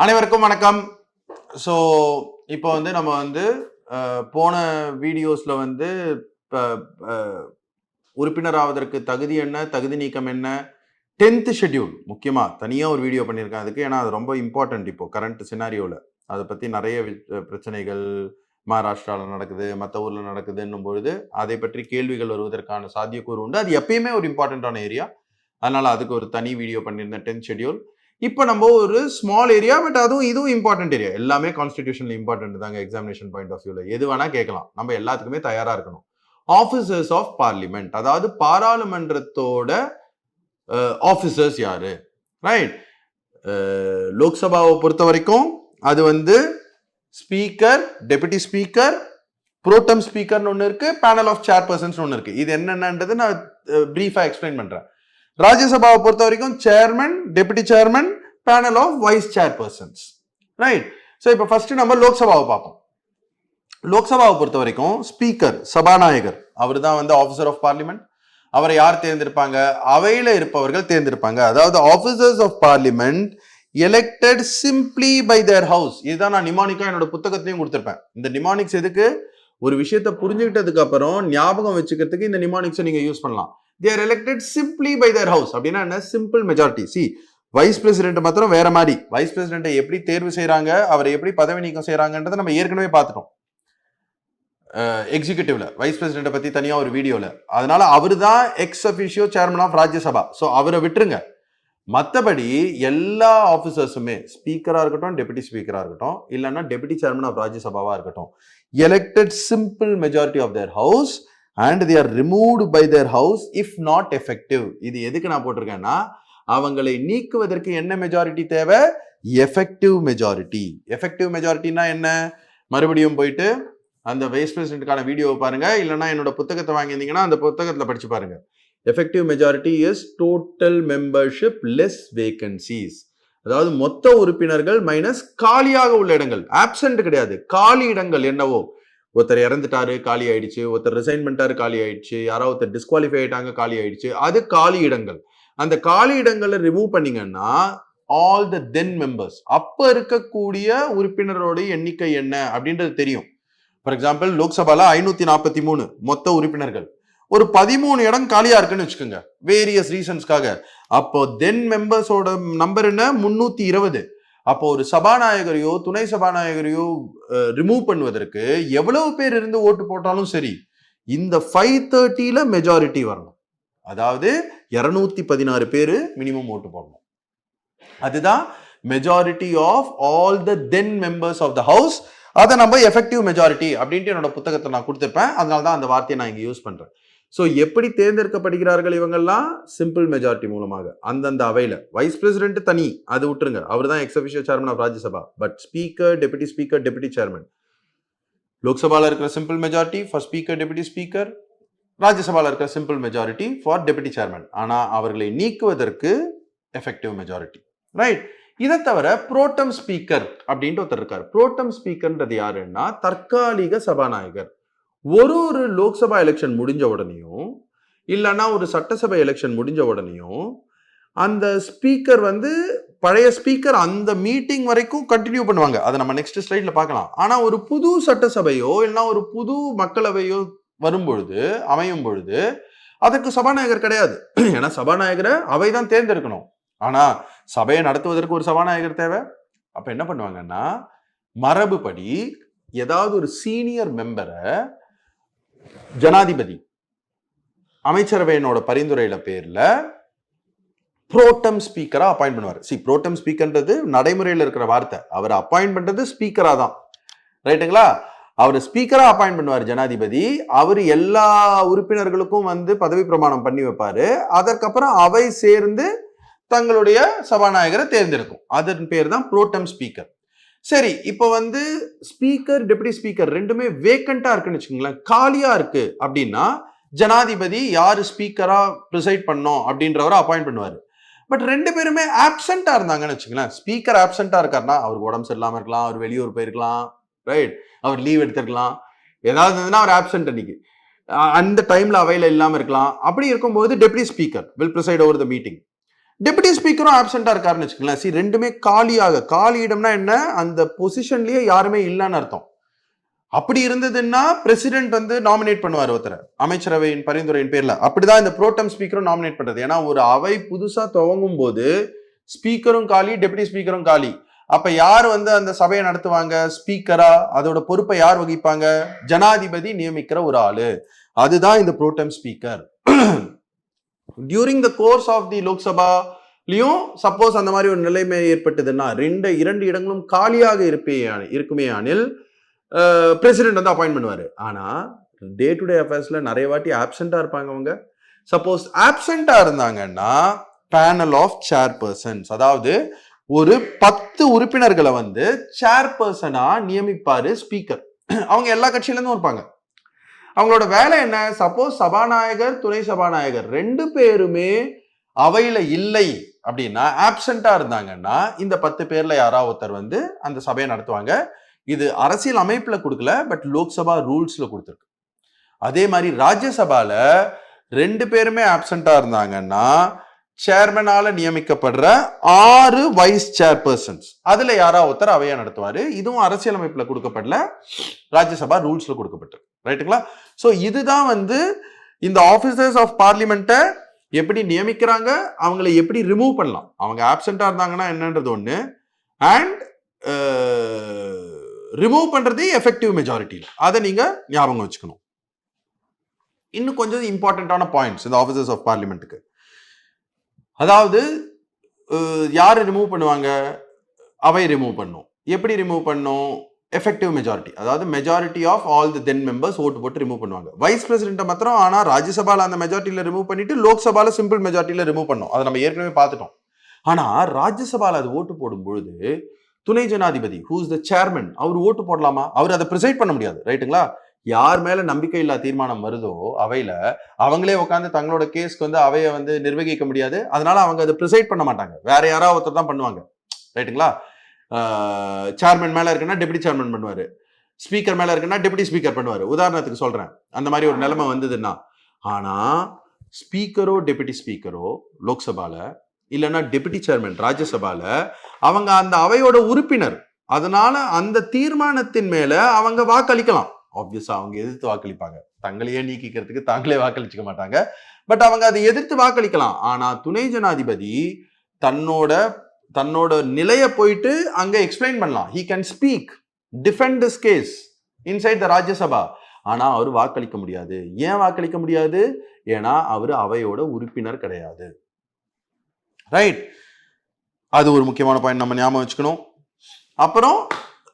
அனைவருக்கும் வணக்கம். ஸோ இப்போ நம்ம போன வீடியோஸ்ல உறுப்பினர் ஆவதற்கு தகுதி என்ன, தகுதி நீக்கம் என்ன, 10th ஷெட்யூல் முக்கியமா தனியா ஒரு வீடியோ பண்ணியிருக்கேன் அதுக்கு. ஏன்னா அது ரொம்ப இம்பார்ட்டன்ட் இப்போ கரண்ட் சினாரியோல. அதை பத்தி நிறைய பிரச்சனைகள் மகாராஷ்டிராவில் நடக்குது, மற்ற ஊர்ல நடக்குதுன்னும் பொழுது அதை பற்றி கேள்விகள் வருவதற்கான சாத்தியக்கூறு உண்டு. அது எப்பயுமே ஒரு இம்பார்ட்டன்டான ஏரியா. அதனால அதுக்கு ஒரு தனி வீடியோ பண்ணியிருந்தேன் 10th ஷெட்யூல். இப்போ நம்ம ஒரு ஸ்மால் ஏரியா, பட் இதுவும் இம்பார்ட்டன்ட் ஏரியா. எல்லாமே கான்ஸ்டிடியூஷன்ல இம்பார்ட்டன்ட் தாங்க. எக்ஸாமினேஷன் பாயிண்ட் ஆஃப் வியூல எது வேணா கேட்கலாம். நம்ம எல்லாத்துக்குமே தயாரா இருக்கணும். ஆஃபீஸர்ஸ் ஆஃப் பார்லிமெண்ட், அதாவது பாராளுமன்றத்தோட ஆஃபீஸர்ஸ் யாரு, ரைட்? லோக்சபாவை பொறுத்த வரைக்கும் அது ஸ்பீக்கர், டெபுட்டி ஸ்பீக்கர், புரோட்டம் ஸ்பீக்கர்னு ஒன்று இருக்கு, பேனல் ஆஃப் சேர்பர்சன்ஸ் ஒன்று இருக்கு. இது என்னென்னது நான் பிரீஃபா எக்ஸ்பிளைன் பண்றேன். ராஜ்யசபாவை பொறுத்த வரைக்கும் chairman, deputy chairman, panel of vice chairpersons, right? So இப்போ ஃபர்ஸ்ட் நம்ம லோக்சபாவை பார்ப்போம். லோக்சபாவை பொறுத்த வரைக்கும் ஸ்பீக்கர், சபாநாயகர், அவர் தான் ஆஃபீஸர் ஆஃப் பார்லிமெண்ட். அவரை யார் தேர்ந்தெடுப்பாங்க? அவையில இருப்பவர்கள் தேர்ந்தெடுப்பாங்க. அதாவது officers of parliament elected simply by their house. இதுதான் நான் நிமானிக்கா என்னோட புத்தகத்திலையும் கொடுத்திருப்பேன். இந்த நிமானிக்ஸ் எதுக்கு? ஒரு விஷயத்தை புரிஞ்சுக்கிட்டதுக்கு அப்புறம் ஞாபகம் வச்சுக்கிறதுக்கு இந்த நிமானிக்ஸை நீங்க யூஸ் பண்ணலாம். They are elected simply by their house. அப்படின்னா என்ன? Simple majority. C, vice president மாத்திரம் வேற மாதிரி. வைஸ் பிரசிடென்ட்டை எப்படி தேர்வு செய்யறாங்க, அவரை எப்படி பதவி நீக்கம் செய்யறாங்கன்றதை நம்ம ஏற்கனவே பார்த்துட்டோம் எக்ஸிகியூட்டிவ்ல. வைஸ் பிரசிடென்ட்டை பத்தி தனியா ஒரு வீடியோல. அதனால அவரு தான் ex officio chairman of Rajya Sabha. So அவரை விட்டுருங்க. மற்றபடி எல்லா ஆஃபீஸர்ஸுமே, ஸ்பீக்கரா இருக்கட்டும், டெபுட்டி ஸ்பீக்கரா இருக்கட்டும், இல்லைன்னா டெபுட்டி சேர்மன் ஆஃப் ராஜ்யசபாவா இருக்கட்டும், elected simple majority of their house and they are removed by their house if not effective. இது எதுக்கு நான் போட்டிருக்கேன்னா, அவங்களை நீக்குவதற்கு என்ன மெஜாரிட்டி தேவை? Effective majority. எஃபெக்டிவ் மெஜாரிட்டினா என்ன? மறுபடியும் போயிட்டு அந்த வைஸ் பிரசிடென்ட்கான வீடியோவை பாருங்க, இல்லைன்னா என்னோட புத்தகத்தை வாங்கியிருந்தீங்கன்னா அந்த புத்தகத்துல படிச்சு பாருங்க. Effective majority is total membership less vacancies. அதாவது மொத்த உறுப்பினர்கள் மைனஸ் காலியாக உள்ள இடங்கள். ஆப்சென்ட் கிடையாது, காலி இடங்கள் என்னவோ. ஒருத்தர் இறந்துட்டாரு, காலி ஆயிடுச்சு. ஒருத்தர் ரிசைன் பண்ணிட்டாரு, காலி ஆயிடுச்சு. யாராவது ஒருத்தர் டிஸ்குவாலிஃபை ஆயிட்டாங்க, காலி ஆயிடுச்சு. அது காலி இடங்கள். அந்த காலி இடங்களை ரிமூவ் பண்ணீங்கன்னா ஆல் த தென் மெம்பர்ஸ், அப்ப இருக்கக்கூடிய உறுப்பினரோட எண்ணிக்கை என்ன அப்படின்றது தெரியும். ஃபார் எக்ஸாம்பிள், லோக்சபால 543 மொத்த உறுப்பினர்கள். ஒரு 13 இடம் காலியா இருக்குன்னு வச்சுக்கோங்க, வேரியஸ் ரீசன்ஸ்க்காக. அப்போ தென் மெம்பர்ஸோட நம்பர் என்ன? 320. அப்போ ஒரு சபாநாயகரையோ துணை சபாநாயகரையோ ரிமூவ் பண்ணுவதற்கு எவ்வளவு பேர் இருந்து ஓட்டு போட்டாலும் சரி, இந்த 530ல மெஜாரிட்டி வரணும். அதாவது 216 பேரு மினிமம் ஓட்டு போடணும். அதுதான் majority of all the then members of the house. அதை நம்ம எஃபெக்டிவ் மெஜாரிட்டி அப்படின்ட்டு என்னோட புத்தகத்தை நான் கொடுத்துருப்பேன். அதனால தான் அந்த வார்த்தையை நான் இங்க யூஸ் பண்றேன். ஸோ எப்படி தேர்ந்தெடுக்கப்படுகிறார்கள் இவங்கெல்லாம்? சிம்பிள் மெஜாரிட்டி மூலமாக. அந்தந்த அவையில வைஸ் பிரசிடென்ட் தனி, அது விட்டுருங்க, அவர் தான் ex officio chairman of Rajya Sabha. But speaker, deputy chairman, லோக்சபால இருக்கிற simple majority for speaker, deputy speaker. ராஜ்யசபால இருக்கிற simple majority for deputy chairman. ஆனா அவர்களை நீக்குவதற்கு எஃபெக்டிவ் மெஜாரிட்டி, ரைட்? இதை தவிர புரோட்டம் ஸ்பீக்கர் அப்படின்ட்டு ஒருத்தர் இருக்காரு. புரோட்டம் ஸ்பீக்கர்ன்றது யாருன்னா தற்காலிக சபாநாயகர். ஒரு லோக்சபா எலெக்ஷன் முடிஞ்ச உடனேயும், இல்லைன்னா ஒரு சட்டசபை எலெக்ஷன் முடிஞ்ச உடனேயும் அந்த ஸ்பீக்கர் பழைய ஸ்பீக்கர் அந்த மீட்டிங் வரைக்கும் கண்டினியூ பண்ணுவாங்க. அதை நம்ம நெக்ஸ்ட் ஸ்லைட்ல பார்க்கலாம். ஆனா ஒரு புது சட்டசபையோ இல்லைன்னா ஒரு புது மக்களவையோ வரும்பொழுது, அமையும் பொழுது, அதுக்கு சபாநாயகர் கிடையாது. ஏன்னா சபாநாயகரை அவை தான் தேர்ந்தெடுக்கணும். ஆனா சபையை நடத்துவதற்கு ஒரு சபாநாயகர் தேவை. அப்ப என்ன பண்ணுவாங்கன்னா, மரபுப்படி ஏதாவது ஒரு சீனியர் மெம்பரை ஜனாதிபதி அமைச்சரவையினோட பரிந்துரையில பேர்ல புரோட்டம் ஸ்பீக்கரா அப்பாயிண்ட் பண்ணுவார். புரோட்டம் ஸ்பீக்கர்ன்றது நடைமுறையில் இருக்கிற வார்த்தை. அவர் அப்பாயிண்ட் பண்றது ஸ்பீக்கரா தான், ரைட்டுங்களா? அவர் ஸ்பீக்கரா அப்பாயிண்ட் பண்ணுவார் ஜனாதிபதி. அவர் எல்லா உறுப்பினர்களுக்கும் பதவி பிரமாணம் பண்ணி வைப்பாரு. அதற்கப்புறம் அவை சேர்ந்து தங்களுடைய சபாநாயகரை தேர்ந்தெடுக்கும். அதன் பேர் தான் புரோட்டம் ஸ்பீக்கர். சரி, இப்போ ஸ்பீக்கர், டெபுட்டி ஸ்பீக்கர் ரெண்டுமே வேக்கண்டா இருக்குன்னு வச்சுக்கோங்களேன், காலியா இருக்கு அப்படின்னா ஜனாதிபதி யாரு ஸ்பீக்கரா ப்ரிசைட் பண்ணோம் அப்படின்றவரை அப்பாயிண்ட் பண்ணுவாரு. பட் ரெண்டு பேருமே ஆப்சென்டா இருந்தாங்கன்னு வச்சுக்கோங்களேன், ஸ்பீக்கர் ஆப்சென்டா இருக்காருன்னா அவருக்கு உடம்பு சரியில்லாம இருக்கலாம், அவர் வெளியூர் போயிருக்கலாம், ரைட்? அவர் லீவ் எடுத்துருக்கலாம், ஏதாவது இருந்ததுன்னா அவர் ஆப்சென்ட் அன்னைக்கு அந்த டைம்ல அவையில இல்லாம இருக்கலாம். அப்படி இருக்கும்போது deputy speaker will preside over the meeting. Deputy ஸ்பீக்கரும் ஆப்சென்டா இருக்காருன்னு வச்சுக்கலாம். ரெண்டுமே காலி இடம்னா என்ன, அந்த பொசிஷன்லயே யாருமே இல்லைன்னு அர்த்தம். அப்படி இருந்ததுன்னா பிரசிடென்ட் வந்து நாமினேட் பண்ணுவார் ஒருத்தர் அமைச்சரவையின் பரிந்துரையின் பேர்ல. அப்படிதான் இந்த ப்ரோடம் ஸ்பீக்கரும் நாமினேட் பண்றது. ஏன்னா ஒரு அவை புதுசா துவங்கும் போது ஸ்பீக்கரும் காலி, டெபுட்டி ஸ்பீக்கரும் காலி. அப்ப யார் வந்து அந்த சபையை நடத்துவாங்க? ஸ்பீக்கரா? அதோட பொறுப்பை யார் வகிப்பாங்க? ஜனாதிபதி நியமிக்கிற ஒரு ஆளு. அதுதான் இந்த pro tem speaker. During the course of the லோக்சபாலையும் சப்போஸ் அந்த மாதிரி ஒரு நிலைமை ஏற்பட்டதுன்னா இரண்டு இடங்களும் காலியாக இருக்குமே ஆனில் பிரசிடென்ட் வந்து அப்பாயிண்ட் பண்ணுவாரு. ஆனா டே டு டே அஃபேர்ஸ்ல நிறைய வாட்டி ஆப்சென்டா இருப்பாங்க அவங்க. சப்போஸ் ஆப்சென்டா இருந்தாங்கன்னா பேனல் ஆஃப் சேர்பர்சன்ஸ், அதாவது ஒரு 10 உறுப்பினர்களை வந்து சேர்பர்சனா நியமிப்பாரு ஸ்பீக்கர். அவங்க எல்லா கட்சியில இருந்தும் இருப்பாங்க. அவங்களோட வேலை என்ன? சப்போஸ் சபாநாயகர், துணை சபாநாயகர் 2 பேருமே அவையில இல்லை அப்படின்னா, ஆப்சென்டா இருந்தாங்கன்னா இந்த 10 பேர்ல யாராவது ஒருத்தர் வந்து அந்த சபையை நடத்துவாங்க. இது அரசியல் அமைப்புல கொடுக்கல, பட் லோக்சபா ரூல்ஸ்ல கொடுத்துருக்கு. அதே மாதிரி ராஜ்யசபால 2 பேருமே ஆப்சென்டா இருந்தாங்கன்னா சேர்மனால நியமிக்கப்படுற 6 வைஸ் சேர்பர்சன்ஸ் அதுல யாரா ஒருத்தர் அவையா நடத்துவாரு. இதுவும் அரசியல் அமைப்புல கொடுக்கப்படல, ராஜ்யசபா ரூல்ஸ்ல கொடுக்கப்பட்டிருக்கு. ரைட்டுங்களா? சோ இதுதான் வந்து இந்த ஆபீசர்ஸ் ஆஃப் பார்லிமெண்ட்டை எப்படி நியமிக்கிறாங்க, அவங்களை எப்படி ரிமூவ் பண்ணலாம். அவங்க ஆப்சென்டா இருந்தாங்கன்னா என்னன்றது ஒண்ணு, அண்ட் ரிமூவ் பண்றது எஃபெக்டிவ் மெஜாரிட்டி. அதை நீங்க ஞாபகம் வச்சுக்கணும். இன்னும் கொஞ்சம் இம்பார்ட்டன்டான பாயிண்ட்ஸ் இந்த ஆஃபீசர்ஸ் ஆஃப் பார்லிமெண்ட்டுக்கு. அதாவது யாரு ரிமூவ் பண்ணுவாங்க? அவை ரிமூவ் பண்ணும். எப்படி ரிமூவ் பண்ணும்? எஃபெக்டிவ் மெஜாரிட்டி, அதாவது majority of all the then members ஓட்டு போட்டு ரிமூவ் பண்ணுவாங்க. வைஸ் பிரசிடென்ட்டை மாத்திரம் ஆனா ராஜ்யசபால அந்த மெஜாரிட்டியில ரிமூவ் பண்ணிட்டு லோக்சபால சிம்பிள் மெஜாரிட்டியில ரிமூவ் பண்ணும். அதை நம்ம ஏற்கனவே பார்த்துட்டோம். ஆனா ராஜ்யசபால அது ஓட்டு போடும் பொழுது துணை ஜனாதிபதி ஹூஸ் த சேர்மன் அவர் ஓட்டு போடலாமா? அவர் அதை ப்ரிசைட் பண்ண முடியாது. ரைட்டுங்களா? யார் மேல நம்பிக்கை இல்லா தீர்மானம் வருதோ அவையில அவங்களே உட்காந்து தங்களோட கேஸ்க்கு வந்து அவையை வந்து நிர்வகிக்க முடியாது. அதனால அவங்க அதை ப்ரிசைட் பண்ண மாட்டாங்க, வேற யாராவது ஒருத்தர் தான் பண்ணுவாங்க. ரைட்டுங்களா? சேர்மன் மேல இருக்குன்னா டெபுட்டி சேர்மன் பண்ணுவாரு, ஸ்பீக்கர் மேல இருக்குன்னா டெபுட்டி ஸ்பீக்கர் பண்ணுவாரு. உதாரணத்துக்கு சொல்றேன், அந்த மாதிரி ஒரு நிலைமை வந்ததுன்னா. ஆனா ஸ்பீக்கரோ டெபுட்டி ஸ்பீக்கரோ லோக்சபால இல்லைன்னா டெபுட்டி சேர்மன் ராஜ்யசபால அவங்க அந்த அவையோட உறுப்பினர். அதனால அந்த தீர்மானத்தின் மேல அவங்க வாக்களிக்கலாம். ஆப்வியஸா அவங்க எதிர்த்து வாக்களிப்பாங்க. தங்களையே நீக்கிக்கிறதுக்கு தாங்களே வாக்களிச்சுக்க மாட்டாங்க, பட் அவங்க அதை எதிர்த்து வாக்களிக்கலாம். ஆனா துணை ஜனாதிபதி தன்னோட நிலைய போயிட்டு அங்க எக்ஸ்பிளைன் பண்ணலாம். he can speak, defend this case inside the Rajya Sabha. ஆனா அவர் வாக்களிக்க முடியாது. ஏன் வாக்களிக்க முடியாது? ஏன்னா அவர் அவையோட உறுப்பினர் கிடையாது. ரைட்? அது ஒரு முக்கியமான பாயிண்ட் நம்ம ஞாபகம் வச்சுக்கணும். அப்புறம்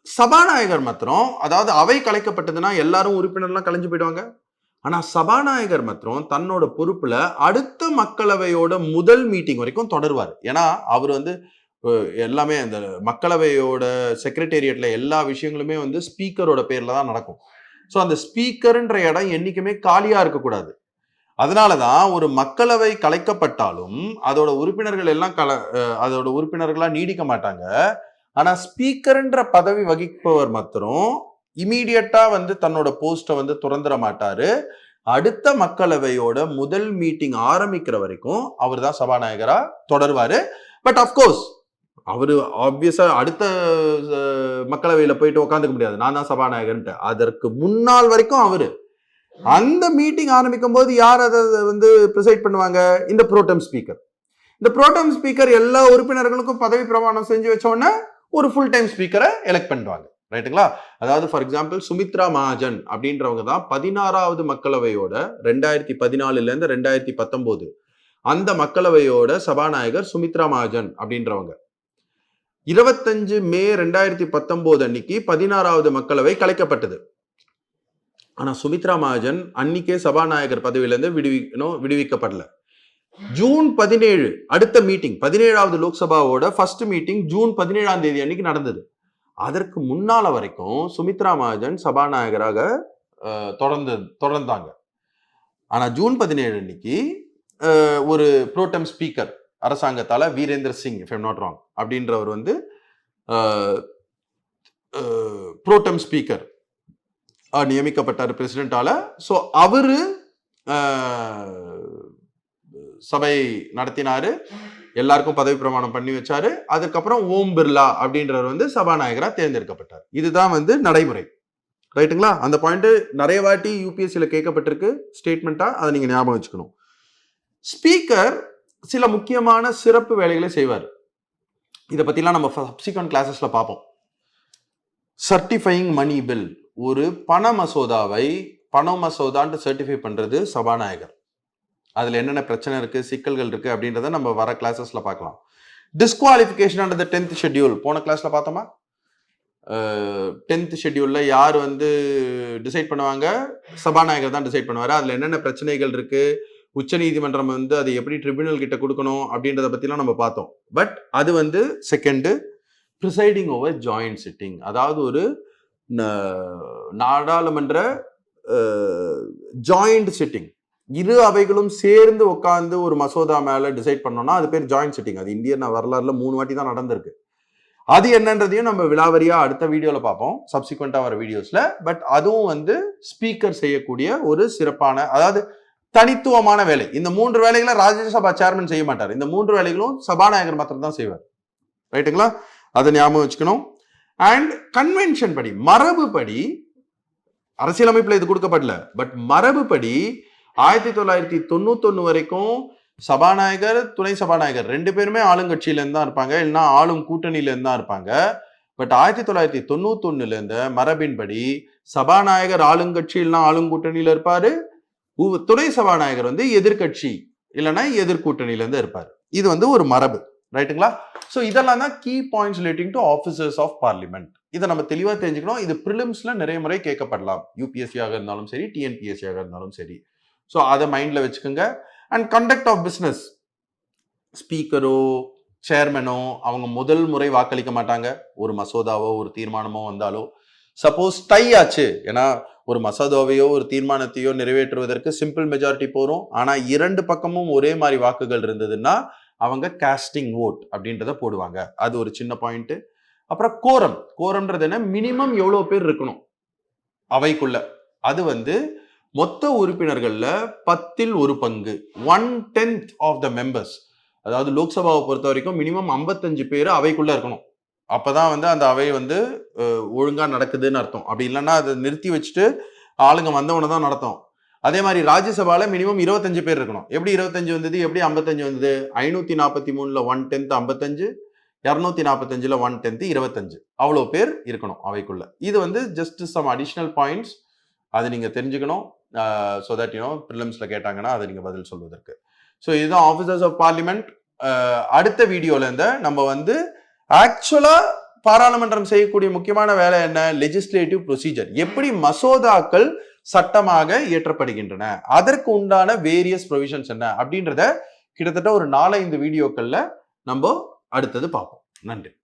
சபாநாயகர் மாத்திரம், அதாவது அவை கலைக்கப்பட்டதுன்னா எல்லாரும் உறுப்பினர்லாம் கலைஞ்சு போயிடுவாங்க. ஆனா சபாநாயகர் மாத்திரம் தன்னோட பொறுப்புல அடுத்த மக்களவையோட முதல் மீட்டிங் வரைக்கும் தொடருவார். ஏன்னா அவர் வந்து எல்லாமே அந்த மக்களவையோட செக்ரட்டேரியட்ல எல்லா விஷயங்களுமே வந்து ஸ்பீக்கரோட பேர்ல தான் நடக்கும். ஸோ அந்த ஸ்பீக்கர்ன்ற இடம் என்னைக்குமே காலியா இருக்கக்கூடாது. அதனாலதான் ஒரு மக்களவை கலைக்கப்பட்டாலும் அதோட உறுப்பினர்கள் எல்லாம் அதோட உறுப்பினர்களா நீடிக்க மாட்டாங்க. ஆனா ஸ்பீக்கர்ன்ற பதவி வகிப்பவர் மாத்திரம் இமீடியட்டா வந்து தன்னோட போஸ்ட வந்து துறந்துட மாட்டாரு. அடுத்த மக்களவையோட முதல் மீட்டிங் ஆரம்பிக்கிற வரைக்கும் அவர் தான் சபாநாயகரா தொடர்வாரு. பட் அப்கோர்ஸ் அவரு ஆப்வியஸா அடுத்த மக்களவையில போயிட்டு உட்காந்துக்க முடியாது, நான் தான் சபாநாயகர்ன்ட்டு. அதற்கு முன்னாள் வரைக்கும் அவரு அந்த மீட்டிங் ஆரம்பிக்கும் போது யார் அதை வந்து ப்ரிசைட் பண்ணுவாங்க? இந்த ப்ரோடம் ஸ்பீக்கர். இந்த ப்ரோடம் ஸ்பீக்கர் எல்லா உறுப்பினர்களுக்கும் பதவி பிரமாணம் செஞ்சு வச்ச உடனே ஒரு ஃபுல் டைம் ஸ்பீக்கரை எலெக்ட் பண்ணுவாங்க. ரைட்டுங்களா? அதாவது ஃபார் எக்ஸாம்பிள் சுமித்ரா மகாஜன் அப்படின்றவங்க தான் 16வது மக்களவையோட 2014 இருந்து 2019 அந்த மக்களவையோட சபாநாயகர் சுமித்ரா மகாஜன் அப்படின்றவங்க. 25 மே 2019 அன்னைக்கு 16வது மக்களவை கலைக்கப்பட்டது. ஆனா சுமித்ரா மகாஜன் அன்னைக்கே சபாநாயகர் பதவியிலிருந்து விடுவிக்கப்படல. ஜூன் 17 அடுத்த மீட்டிங் 17வது லோக்சபாவோட ஃபர்ஸ்ட் மீட்டிங் ஜூன் 17ஆம் தேதி அன்னைக்கு நடந்தது. அதற்கு முன்னால வரைக்கும் சுமித்ரா மகாஜன் சபாநாயகராக தொடர்ந்தாங்க. ஆனா ஜூன் 17 அன்னைக்கு ஒரு ப்ரோடம் ஸ்பீக்கர் அரசாங்கத்தால Virender Singh, if I'm not wrong, அப்படின்றவர் வந்து ப்ரோடம் ஸ்பீக்கர் நியமிக்கப்பட்டார் பிரசிடென்டால. ஸோ அவரு சபை நடத்தினாரு. எல்லாருக்கும் பதவி பிரமாணம் பண்ணி வச்சாரு. அதுக்கப்புறம் ஓம் பிர்லா அப்படின்றவர் வந்து சபாநாயகரா தேர்ந்தெடுக்கப்பட்டார். இதுதான் வந்து நடைமுறை. ரைட்டுங்களா? அந்த பாயிண்ட் நிறைய வாட்டி யூபிஎஸ்சியில் கேட்கப்பட்டிருக்கு ஸ்டேட்மெண்ட்டா, அதை நீங்க ஞாபகம் வச்சுக்கணும். ஸ்பீக்கர் சில முக்கியமான சிறப்பு வேலைகளை செய்வார். இதை பத்திலாம் நம்ம சப்சிக்வெண்ட் கிளாஸஸ்ல பார்ப்போம். சர்டிஃபையிங் மணி பில், ஒரு பண மசோதான்ட்டு சர்டிஃபை பண்றது சபாநாயகர். அதுல என்னென்ன பிரச்சனை இருக்கு, சிக்கல்கள் இருக்கு அப்படின்றத நம்ம வர கிளாஸஸ்ல பார்க்கலாம். Disqualification under the 10th schedule போன கிளாஸ்ல பார்த்தோமா? 10th ஷெட்யூல்ல யார் வந்து டிசைட் பண்ணுவாங்க? சபாநாயகர் தான் டிசைட் பண்ணுவாரு. அதுல என்னென்ன பிரச்சனைகள் இருக்கு, உச்ச நீதிமன்றம் வந்து அதை எப்படி ட்ரிபியூனல் கிட்ட கொடுக்கணும் அப்படின்றத பத்திலாம் நம்ம பார்த்தோம். பட் அது வந்து second. Presiding over joint sitting, அதாவது ஒரு நாடாளுமன்ற ஜாயிண்ட் சிட்டிங், இரு அவைகளும் சேர்ந்து உட்கார்ந்து ஒரு மசோதா மேல டிசைட் பண்ணோம்னா அது பேர் ஜாயிண்ட் சிட்டிங். அது இந்தியன் வரலாறுல 3 வாட்டி தான் நடந்திருக்கு. அது என்னன்றதையும் நம்ம விலாவரியா அடுத்த வீடியோல பார்ப்போம், சப்சிக்வெண்டா வர வீடியோஸ்ல. பட் அதுவும் வந்து ஸ்பீக்கர் செய்யக்கூடிய ஒரு சிறப்பான, அதாவது தனித்துவமான வேலை. இந்த 3 வேலைகளை ராஜ்யசபா சேர்மன் செய்ய மாட்டார். இந்த 3 வேலைகளும் சபாநாயகர் மாத்திரம் தான் செய்வார். ரைட்டுங்களா? அதை ஞாபகம் வச்சுக்கணும். அண்ட் கன்வென்ஷன் படி, மரபு படி, அரசியலமைப்புல இது கொடுக்கப்படல, பட் மரபு படி 1991 வரைக்கும் சபாநாயகர், துணை சபாநாயகர் 2 பேருமே ஆளுங்கட்சியில இருந்து தான் இருப்பாங்க, இல்லைன்னா ஆளும் கூட்டணியில இருந்து தான் இருப்பாங்க. பட் 1991 இருந்த மரபின்படி சபாநாயகர் ஆளுங்கட்சி இல்லைன்னா ஆளுங்கூட்டணியில இருப்பாரு, துணை சபாநாயகர் வந்து எதிர்கட்சி இல்லைன்னா எதிர்கூட்டணியில இருந்து இருப்பாரு. இது வந்து ஒரு மரபு. ரைட்டுங்களா? ஸோ இதெல்லாம் தான் key points relating to officers of parliament. இதை நம்ம தெளிவாக தெரிஞ்சுக்கணும். இது ப்ரிலிம்ஸ்ல நிறைய முறை கேட்கப்படலாம், யூபிஎஸ்சியாக இருந்தாலும் சரி, டிஎன்பிஎஸ்சியாக இருந்தாலும் சரி. ஸோ அதை மைண்ட்ல வச்சுக்கோங்க. அண்ட் கண்டக்ட் ஆஃப் பிஸ்னஸ், ஸ்பீக்கரோ சேர்மனோ அவங்க முதல் முறை வாக்களிக்க மாட்டாங்க. ஒரு மசோதாவோ ஒரு தீர்மானமோ வந்தாலோ, சப்போஸ் டை ஆச்சு, ஏன்னா ஒரு மசோதாவையோ ஒரு தீர்மானத்தையோ நிறைவேற்றுவதற்கு சிம்பிள் மெஜாரிட்டி போறோம், ஆனா 2 பக்கமும் ஒரே மாதிரி வாக்குகள் இருந்ததுன்னா அவங்க காஸ்டிங் ஓட் அப்படின்றத போடுவாங்க. அது ஒரு சின்ன பாயிண்ட். அப்புறம் கோரம்ன்றது என்ன, மினிமம் எவ்வளவு பேர் இருக்கணும் அவைக்குள்ள. அது வந்து மொத்த உறுப்பினர்கள்ல 10ல் 1 பங்கு, 1/10 ஆஃப் த மெம்பர்ஸ். அதாவது லோக்சபாவை பொறுத்த வரைக்கும் மினிமம் 55 பேர் அவைக்குள்ள இருக்கணும். அப்பதான் வந்து அந்த அவை வந்து ஒழுங்கா நடக்குதுன்னு அர்த்தம். அப்படி இல்லைன்னா அதை நிறுத்தி வச்சுட்டு ஆளுங்க வந்தவனை தான் நடத்தும். அதே மாதிரி ராஜ்யசபால மினிமம் 25 பேர் இருக்கணும். எப்படி 25 வந்தது, எப்படி 55 வந்தது? 543ல 1/10 55, 245ல 1/10 25. அவ்வளோ பேர் இருக்கணும் அவைக்குள்ள. இது வந்து ஜஸ்ட் சம் அடிஷனல் பாயிண்ட்ஸ், அதை நீங்க தெரிஞ்சுக்கணும். ஸோ தட் யூனோ ப்ரிலிம்ஸ்ல கேட்டாங்கன்னா அதை நீங்க பதில் சொல்வதற்கு. ஸோ இதுதான் ஆஃபீஸர்ஸ் ஆஃப் பார்லிமெண்ட். அடுத்த வீடியோல இருந்து நம்ம வந்து ஆக்சுவலா பாராளுமன்றம் செய்யக்கூடிய முக்கியமான வேலை என்ன, லெஜிஸ்லேட்டிவ் ப்ரொசீஜர், எப்படி மசோதாக்கள் சட்டமாக இயற்றப்படுகின்றன, அதற்கு உண்டான வேரியஸ் ப்ரொவிஷன்ஸ் என்ன அப்படின்றத கிட்டத்தட்ட ஒரு 4-5 வீடியோக்கள்ல நம்ம அடுத்தது பார்ப்போம். நன்றி.